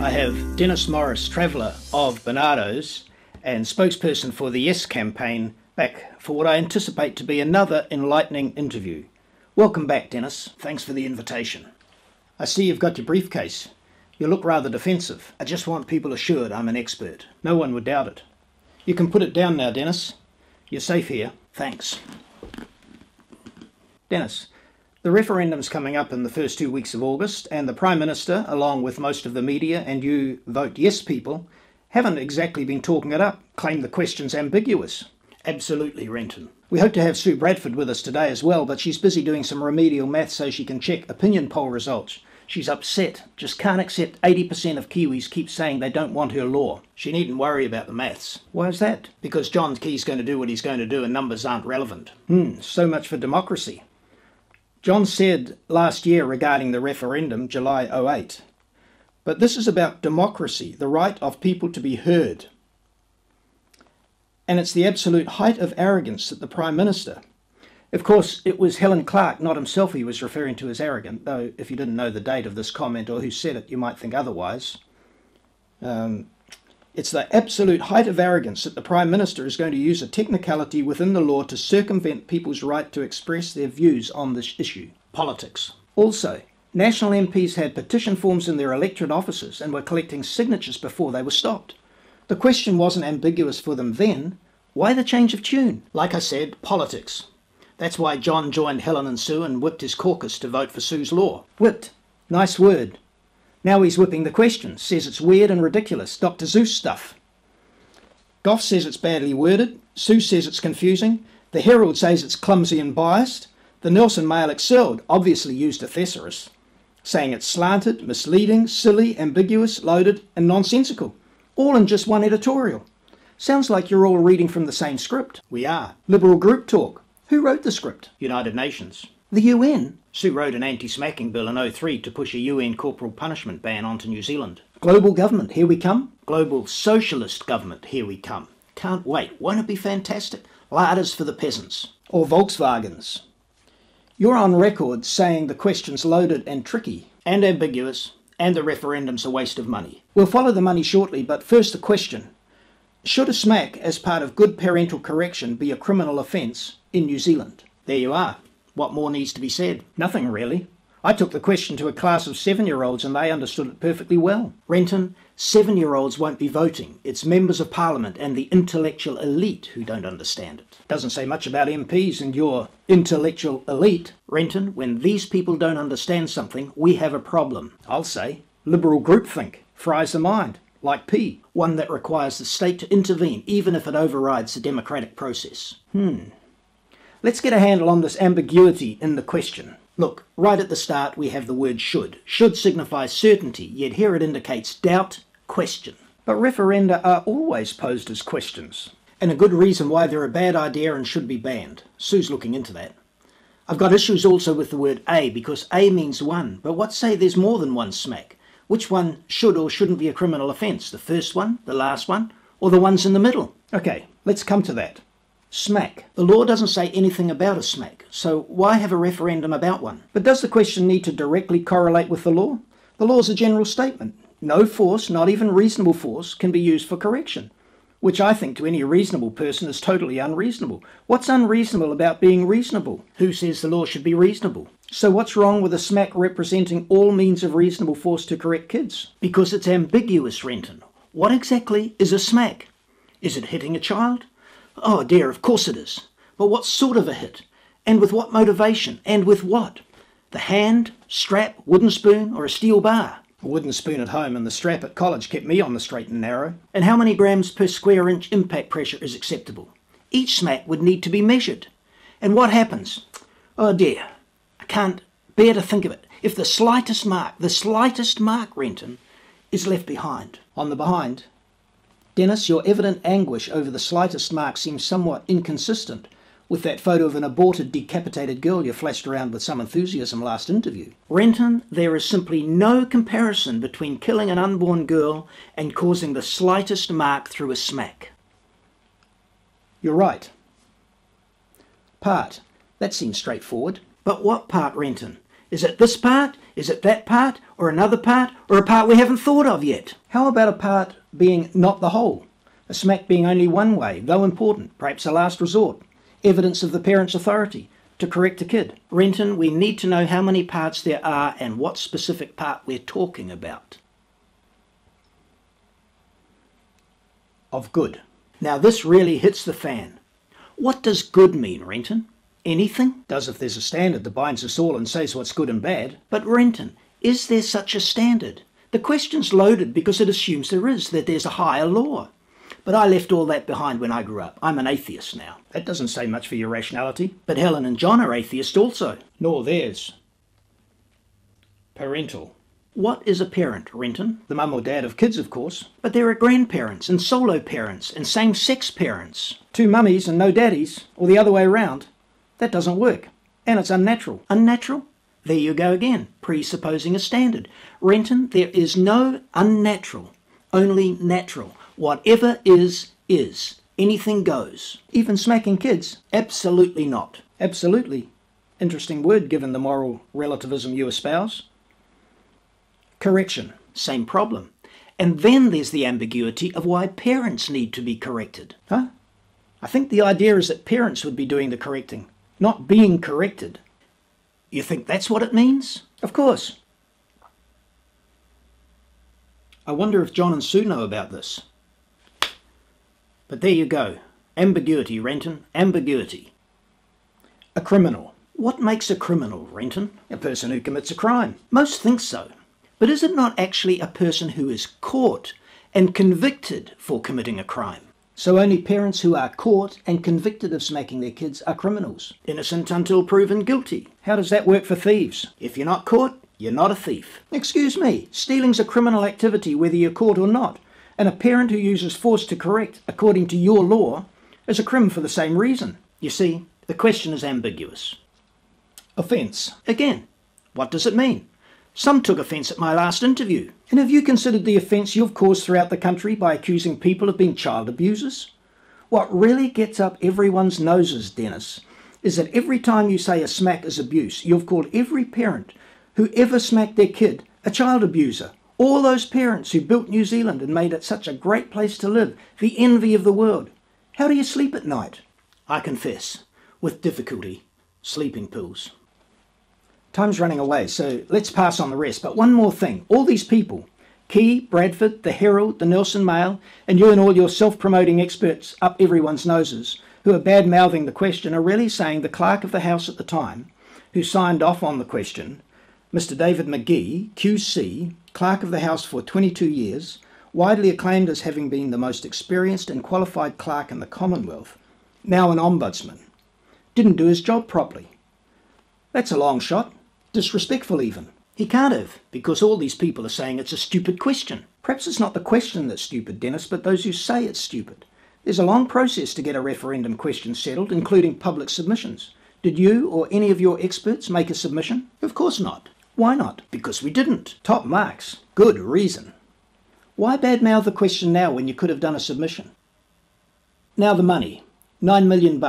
I have Dennis Morris-Traveller of Baanaadoze and spokesperson for the Yes campaign back for what I anticipate to be another enlightening interview. Welcome back, Dennis. Thanks for the invitation. I see you've got your briefcase. You look rather defensive. I just want people assured I'm an expert. No one would doubt it. You can put it down now, Dennis. You're safe here. Thanks. Dennis, the referendum's coming up in the first 2 weeks of August, and the Prime Minister, along with most of the media and you vote yes people, haven't exactly been talking it up, claim the question's ambiguous. Absolutely, Renton. We hope to have Sue Bradford with us today as well, but she's busy doing some remedial maths so she can check opinion poll results. She's upset, just can't accept 80% of Kiwis keep saying they don't want her law. She needn't worry about the maths. Why is that? Because John Key's going to do what he's going to do and numbers aren't relevant. So much for democracy. John said last year regarding the referendum, July 2008, but this is about democracy, the right of people to be heard. And it's the absolute height of arrogance that the Prime Minister, of course it was Helen Clark, not himself, he was referring to as arrogant, though if you didn't know the date of this comment or who said it, you might think otherwise. It's the absolute height of arrogance that the Prime Minister is going to use a technicality within the law to circumvent people's right to express their views on this issue. Politics. Also, National MPs had petition forms in their electorate offices and were collecting signatures before they were stopped. The question wasn't ambiguous for them then. Why the change of tune? Like I said, politics. That's why John joined Helen and Sue and whipped his caucus to vote for Sue's law. Whipped. Nice word. Now he's whipping the question, says it's weird and ridiculous, Dr. Zeus stuff. Goff says it's badly worded, Sue says it's confusing, the Herald says it's clumsy and biased, the Nelson Mail excelled, obviously used a thesaurus, saying it's slanted, misleading, silly, ambiguous, loaded and nonsensical, all in just one editorial. Sounds like you're all reading from the same script. We are. Liberal group talk. Who wrote the script? United Nations. The UN? Sue wrote an anti-smacking bill in 2003 to push a UN corporal punishment ban onto New Zealand. Global government, here we come. Global socialist government, here we come. Can't wait. Won't it be fantastic? Larders for the peasants. Or Volkswagens. You're on record saying the question's loaded and tricky. And ambiguous. And the referendum's a waste of money. We'll follow the money shortly, but first the question. Should a smack as part of good parental correction be a criminal offence in New Zealand? There you are. What more needs to be said? Nothing really. I took the question to a class of 7-year-olds and they understood it perfectly well. Renton, 7-year-olds won't be voting. It's members of Parliament and the intellectual elite who don't understand it. Doesn't say much about MPs and your intellectual elite. Renton, when these people don't understand something, we have a problem. I'll say liberal groupthink fries the mind, like pee, one that requires the state to intervene even if it overrides the democratic process. Let's get a handle on this ambiguity in the question. Look, right at the start we have the word should. Should signifies certainty, yet here it indicates doubt, question. But referenda are always posed as questions, and a good reason why they're a bad idea and should be banned. Sue's looking into that. I've got issues also with the word A, because A means one, but what say there's more than one smack? Which one should or shouldn't be a criminal offence? The first one, the last one, or the ones in the middle? Okay, let's come to that. Smack. The law doesn't say anything about a smack, so why have a referendum about one? But does the question need to directly correlate with the law? The law's a general statement. No force, not even reasonable force, can be used for correction, which I think to any reasonable person is totally unreasonable. What's unreasonable about being reasonable? Who says the law should be reasonable? So what's wrong with a smack representing all means of reasonable force to correct kids? Because it's ambiguous, Renton. What exactly is a smack? Is it hitting a child? Oh dear, of course it is. But what sort of a hit? And with what motivation? And with what? The hand, strap, wooden spoon, or a steel bar? A wooden spoon at home and the strap at college kept me on the straight and narrow. And how many grams per square inch impact pressure is acceptable? Each smack would need to be measured. And what happens? Oh dear, I can't bear to think of it. If the slightest mark, Renton, is left behind. On the behind, Dennis, your evident anguish over the slightest mark seems somewhat inconsistent with that photo of an aborted, decapitated girl you flashed around with some enthusiasm last interview. Renton, there is simply no comparison between killing an unborn girl and causing the slightest mark through a smack. You're right. Part. That seems straightforward. But what part, Renton? Is it this part? Is it that part, or another part, or a part we haven't thought of yet? How about a part being not the whole? A smack being only one way, though important, perhaps a last resort. Evidence of the parent's authority to correct a kid. Renton, we need to know how many parts there are and what specific part we're talking about. Of good. Now this really hits the fan. What does good mean, Renton? Anything? Does if there's a standard that binds us all and says what's good and bad. But Renton, is there such a standard? The question's loaded because it assumes there is, that there's a higher law. But I left all that behind when I grew up. I'm an atheist now. That doesn't say much for your rationality. But Helen and John are atheists also. Nor theirs. Parental. What is a parent, Renton? The mum or dad of kids, of course. But there are grandparents and solo parents and same-sex parents. Two mummies and no daddies, or the other way around. That doesn't work. And it's unnatural. Unnatural? There you go again, presupposing a standard. Renton, there is no unnatural, only natural. Whatever is, is. Anything goes. Even smacking kids? Absolutely not. Absolutely. Interesting word given the moral relativism you espouse. Correction. Same problem. And then there's the ambiguity of why parents need to be corrected. Huh? I think the idea is that parents would be doing the correcting, not being corrected. You think that's what it means? Of course. I wonder if John and Sue know about this. But there you go. Ambiguity, Renton. Ambiguity. A criminal. What makes a criminal, Renton? A person who commits a crime. Most think so. But is it not actually a person who is caught and convicted for committing a crime? So only parents who are caught and convicted of smacking their kids are criminals. Innocent until proven guilty. How does that work for thieves? If you're not caught, you're not a thief. Excuse me, stealing's a criminal activity whether you're caught or not. And a parent who uses force to correct, according to your law, is a crim for the same reason. You see, the question is ambiguous. Offence. Again, what does it mean? Some took offence at my last interview. And have you considered the offence you've caused throughout the country by accusing people of being child abusers? What really gets up everyone's noses, Dennis, is that every time you say a smack is abuse, you've called every parent who ever smacked their kid a child abuser. All those parents who built New Zealand and made it such a great place to live, the envy of the world. How do you sleep at night? I confess, with difficulty, sleeping pills. Time's running away, so let's pass on the rest. But one more thing. All these people, Key, Bradford, the Herald, the Nelson Mail, and you and all your self-promoting experts up everyone's noses, who are bad-mouthing the question, are really saying the clerk of the House at the time, who signed off on the question, Mr. David McGee, QC, clerk of the House for 22 years, widely acclaimed as having been the most experienced and qualified clerk in the Commonwealth, now an ombudsman, didn't do his job properly. That's a long shot. Disrespectful even. He can't have, because all these people are saying it's a stupid question. Perhaps it's not the question that's stupid, Dennis, but those who say it's stupid. There's a long process to get a referendum question settled, including public submissions. Did you or any of your experts make a submission? Of course not. Why not? Because we didn't. Top marks. Good reason. Why badmouth the question now when you could have done a submission? Now the money. $9 million.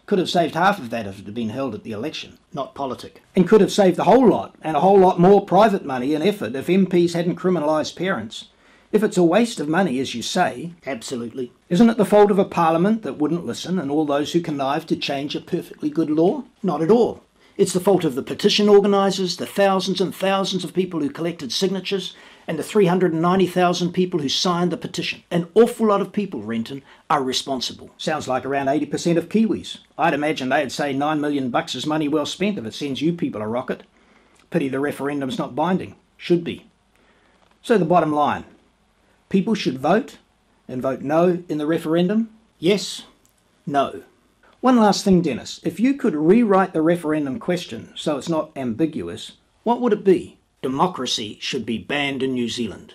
Could have saved half of that if it had been held at the election, not politic. And could have saved the whole lot, and a whole lot more private money and effort if MPs hadn't criminalised parents. If it's a waste of money, as you say, absolutely. Isn't it the fault of a parliament that wouldn't listen and all those who connived to change a perfectly good law? Not at all. It's the fault of the petition organisers, the thousands and thousands of people who collected signatures, and the 390,000 people who signed the petition. An awful lot of people, Renton, are responsible. Sounds like around 80% of Kiwis. I'd imagine they'd say $9 million is money well spent if it sends you people a rocket. Pity the referendum's not binding. Should be. So the bottom line. People should vote, and vote no in the referendum. Yes, no. One last thing, Dennis. If you could rewrite the referendum question so it's not ambiguous, what would it be? Democracy should be banned in New Zealand.